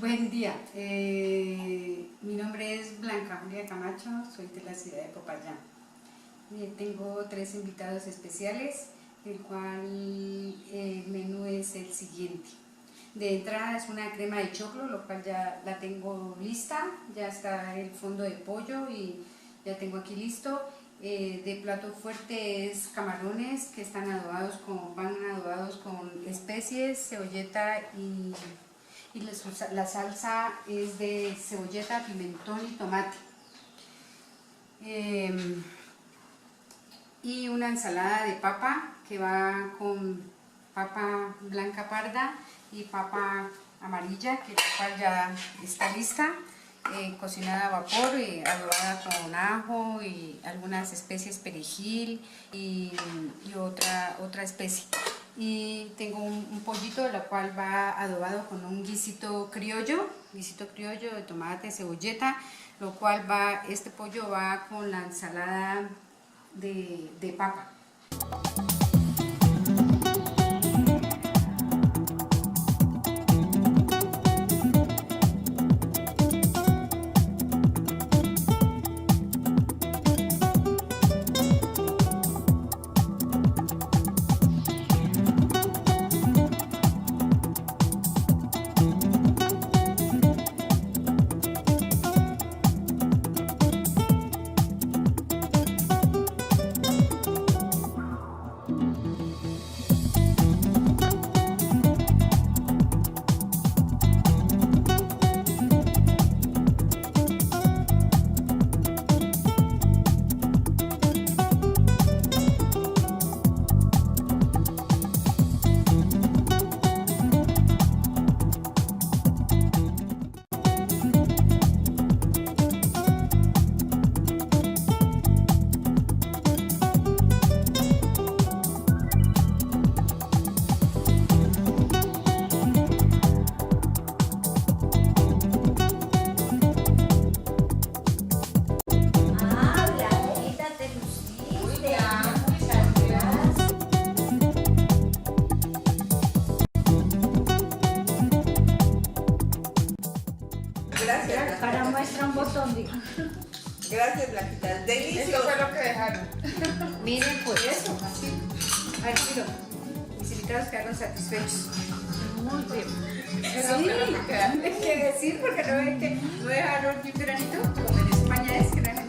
Buen día, mi nombre es Blanca Julia Camacho, soy de la ciudad de Popayán. Tengo 3 invitados especiales, el cual el menú es el siguiente. De entrada es una crema de choclo, lo cual ya la tengo lista, ya está el fondo de pollo y ya tengo aquí listo. De plato fuerte es camarones que están van adobados con especies, cebolleta y la salsa es de cebolleta, pimentón y tomate. Y una ensalada de papa que va con papa blanca parda y papa amarilla, que la cual ya está lista, cocinada a vapor, adobada con ajo y algunas especies, perejil y otra especie. Y tengo un pollito, la cual va adobado con un guisito criollo de tomate, cebolleta, lo cual este pollo va con la ensalada de papa. Gracias. Para muestra un botón, digo. Gracias, Blanquita. Delicioso. Eso fue lo que dejaron. Miren, pues eso, así, al tiro. Mis invitados quedaron satisfechos. Muy bien. Eso fue lo que quedaron. Hay que decir, porque no ven que no dejaron ni un granito, como en España es que no